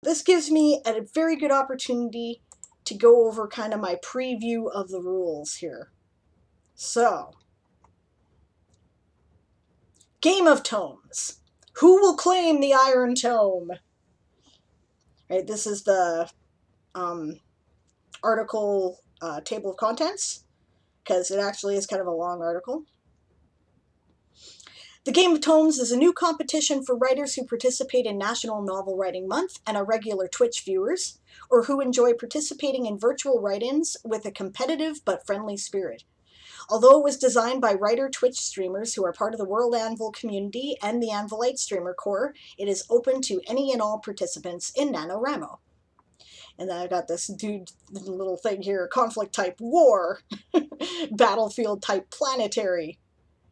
This gives me a very good opportunity to go over kind of my preview of the rules here. So, Game of Tomes. Who will claim the Iron Tome? Right, this is the article table of contents, because it actually is kind of a long article. The Game of Tomes is a new competition for writers who participate in National Novel Writing Month and are regular Twitch viewers, or who enjoy participating in virtual write-ins with a competitive but friendly spirit. Although it was designed by writer Twitch streamers who are part of the World Anvil community and the Anvilite streamer core, it is open to any and all participants in NaNoWriMo. And then I got this dude little thing here, conflict type war, battlefield type planetary.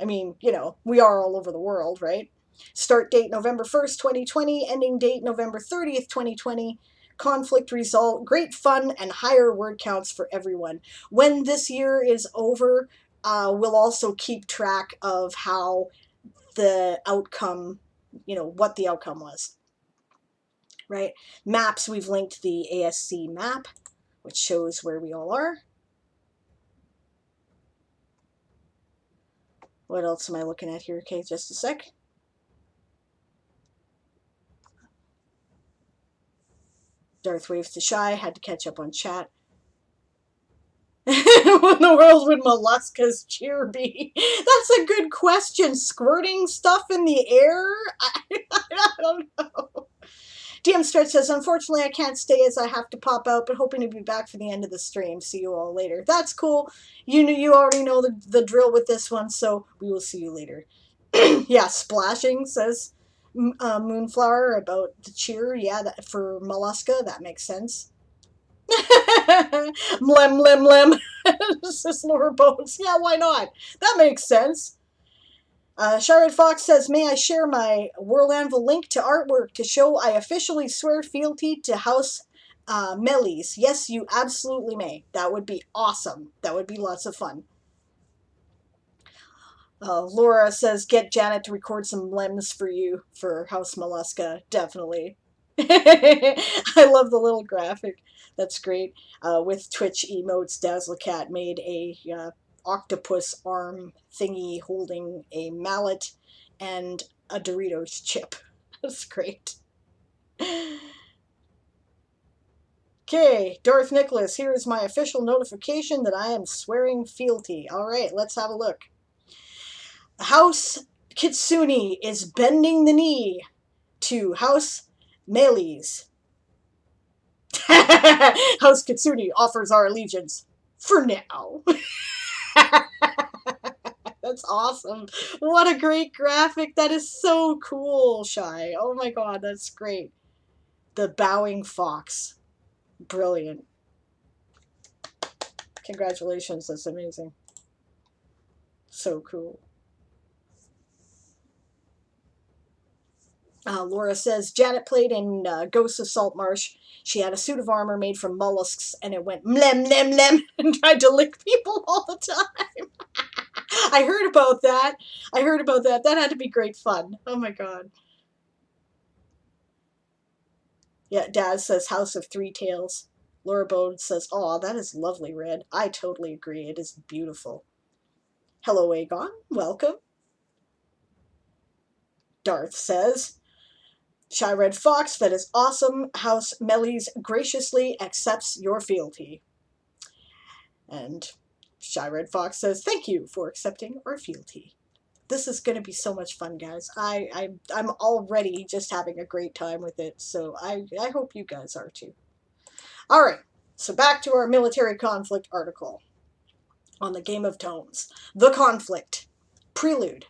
I mean, you know, we are all over the world, right? Start date November 1st, 2020, ending date November 30th, 2020. Conflict result, great fun, and higher word counts for everyone. When this year is over, we'll also keep track of how the outcome, you know, what the outcome was. Right? Maps, we've linked the ASC map, which shows where we all are. What else am I looking at here? Okay, just a sec. Darth waves to Shy, had to catch up on chat. What in the world would molluscas cheer be? That's a good question. Squirting stuff in the air? I don't know. DM Start says, unfortunately, I can't stay as I have to pop out, but hoping to be back for the end of the stream. See you all later. That's cool. You already know the drill with this one, so we will see you later. Yeah, splashing, says Moonflower about the cheer. Yeah, that, for Mollusca, that makes sense. Mlem, lem, lem. Says Laura Bones. Yeah, why not? That makes sense. Charlotte Fox says, may I share my World Anvil link to artwork to show I officially swear fealty to House Melis? Yes, you absolutely may. That would be awesome. That would be lots of fun. Laura says, get Janet to record some lems for you for House Mollusca. Definitely. I love the little graphic. That's great. With Twitch emotes, Dazzlecat made a octopus arm thingy holding a mallet and a Doritos chip. That's great. Okay, Darth Nicholas, here is my official notification that I am swearing fealty. All right, let's have a look. House Kitsune is bending the knee to House Melis. House Kitsune offers our allegiance for now. That's awesome. What a great graphic. That is so cool, Shy. Oh my god, that's great. The bowing fox. Brilliant. Congratulations, that's amazing. So cool. Laura says, Janet played in Ghosts of Saltmarsh. She had a suit of armor made from mollusks, and it went mlem, mlem, mlem, and tried to lick people all the time. I heard about that. That had to be great fun. Oh my god. Yeah, Daz says House of Three Tails. Laura Bode says, aw, that is lovely, Red. I totally agree. It is beautiful. Hello, Aegon. Welcome. Darth says, Shy Red Fox, that is awesome. House Melis graciously accepts your fealty. And Shy Red Fox says, thank you for accepting our fealty. This is going to be so much fun, guys. I'm already just having a great time with it, so I hope you guys are too. All right, so back to our military conflict article on the Game of Tomes. The Conflict. Prelude.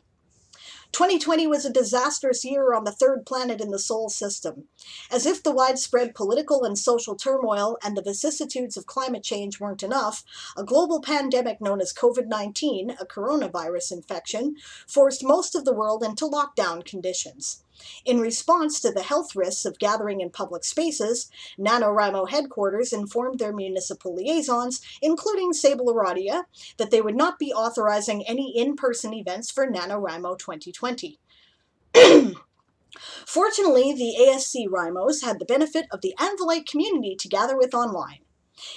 2020 was a disastrous year on the third planet in the Sol system. As if the widespread political and social turmoil and the vicissitudes of climate change weren't enough, a global pandemic known as COVID-19, a coronavirus infection, forced most of the world into lockdown conditions. In response to the health risks of gathering in public spaces, NaNoWriMo headquarters informed their municipal liaisons, including Sable, that they would not be authorizing any in-person events for NaNoWriMo 2020. Fortunately, the ASC Rymos had the benefit of the Anvilite community to gather with online.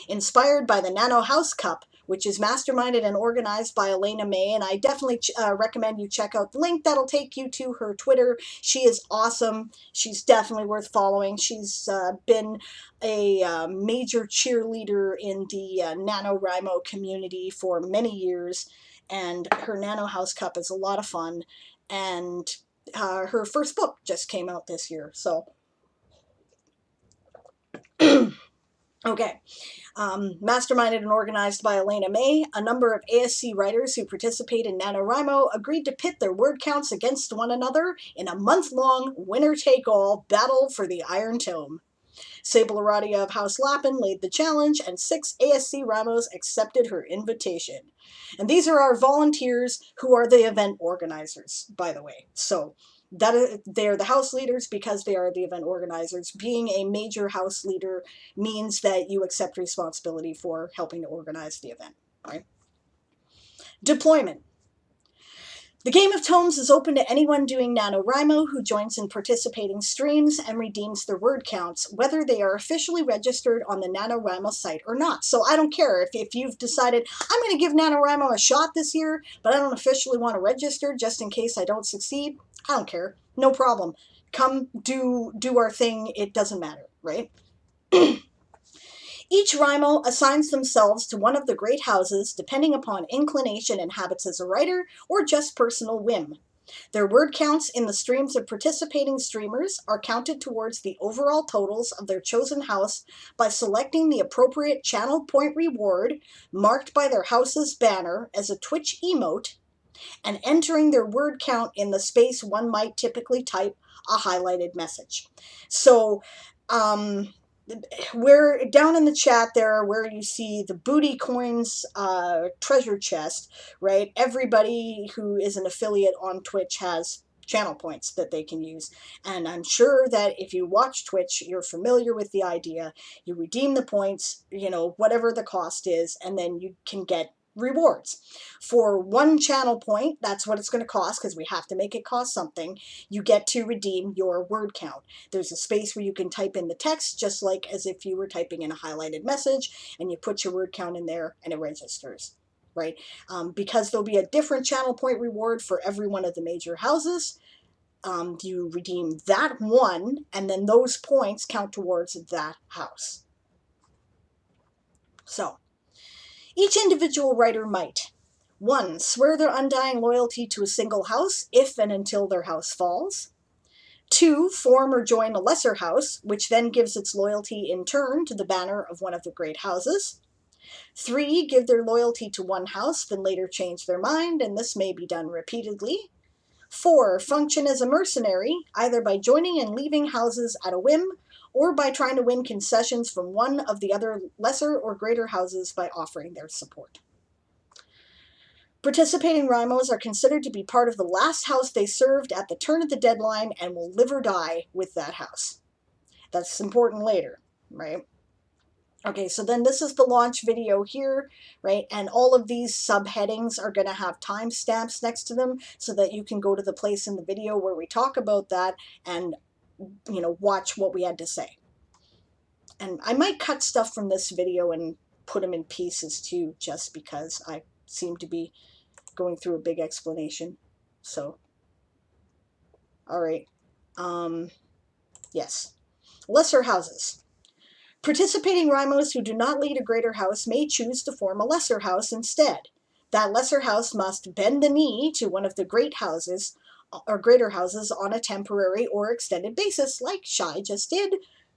Inspired by the Nano House Cup, which is masterminded and organized by Elena May, and I definitely recommend you check out the link that'll take you to her Twitter. She is awesome. She's definitely worth following. She's been a major cheerleader in the NaNoWriMo community for many years, and her Nano House Cup is a lot of fun, and her first book just came out this year, so okay. Masterminded and organized by Elena May, a number of ASC writers who participate in NaNoWriMo agreed to pit their word counts against one another in a month-long winner-take-all battle for the Iron Tome. Sable of House Lappin laid the challenge, and 6 ASC Ramos accepted her invitation. And these are our volunteers who are the event organizers, by the way. So they're the house leaders because they are the event organizers. Being a major house leader means that you accept responsibility for helping to organize the event. Right? Deployment. The Game of Tomes is open to anyone doing NaNoWriMo who joins in participating streams and redeems their word counts, whether they are officially registered on the NaNoWriMo site or not. So I don't care if you've decided, I'm going to give NaNoWriMo a shot this year, but I don't officially want to register just in case I don't succeed. I don't care. No problem. Come do our thing. It doesn't matter, right? Each Rimo assigns themselves to one of the great houses depending upon inclination and habits as a writer or just personal whim. Their word counts in the streams of participating streamers are counted towards the overall totals of their chosen house by selecting the appropriate channel point reward marked by their house's banner as a Twitch emote and entering their word count in the space one might typically type a highlighted message. So, where down in the chat there where you see the booty coins treasure chest, right? Everybody who is an affiliate on Twitch has channel points that they can use, and I'm sure that if you watch Twitch you're familiar with the idea. You redeem the points, you know, whatever the cost is, and then you can get rewards. For 1 channel point, that's what it's going to cost because we have to make it cost something. You get to redeem your word count. There's a space where you can type in the text just like as if you were typing in a highlighted message, and you put your word count in there and it registers, right? Because there'll be a different channel point reward for every one of the major houses. You redeem that one, and then those points count towards that house. So each individual writer might 1. Swear their undying loyalty to a single house if and until their house falls. 2. Form or join a lesser house, which then gives its loyalty in turn to the banner of one of the great houses. 3. Give their loyalty to one house, then later change their mind, and this may be done repeatedly. 4. Function as a mercenary, either by joining and leaving houses at a whim, or by trying to win concessions from one of the other lesser or greater houses by offering their support. Participating Rymos are considered to be part of the last house they served at the turn of the deadline and will live or die with that house. That's important later, right? Okay, so then this is the launch video here, right? And all of these subheadings are going to have timestamps next to them so that you can go to the place in the video where we talk about that and, you know, watch what we had to say. And I might cut stuff from this video and put them in pieces too, just because I seem to be going through a big explanation. So, all right. Yes. Lesser houses. Participating Rymos who do not lead a greater house may choose to form a lesser house instead. That lesser house must bend the knee to one of the great houses or greater houses on a temporary or extended basis, like Shai just did,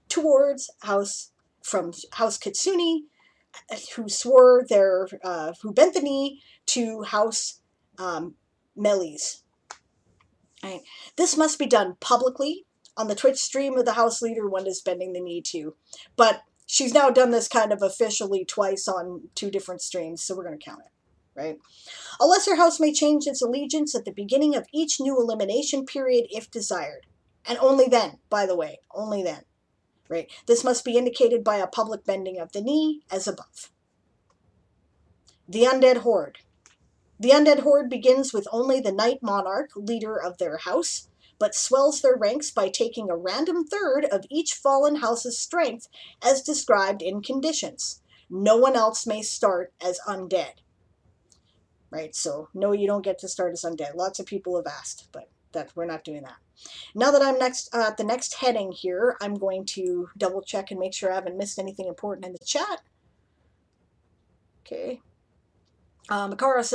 towards House Kitsune, who bent the knee to House Melis. Right. This must be done publicly on the Twitch stream of the house leader one is bending the knee to. But she's now done this kind of officially twice on 2 different streams, so we're going to count it, right? A lesser house may change its allegiance at the beginning of each new elimination period if desired. And only then, by the way, only then, right? This must be indicated by a public bending of the knee as above. The Undead Horde. The Undead Horde begins with only the Night Monarch, leader of their house, but swells their ranks by taking a random third of each fallen house's strength as described in conditions. No one else may start as undead. Right, so no, you don't get to start as undead. Lots of people have asked, but we're not doing that. Now that I'm next at the next heading here, I'm going to double check and make sure I haven't missed anything important in the chat. Okay. Makara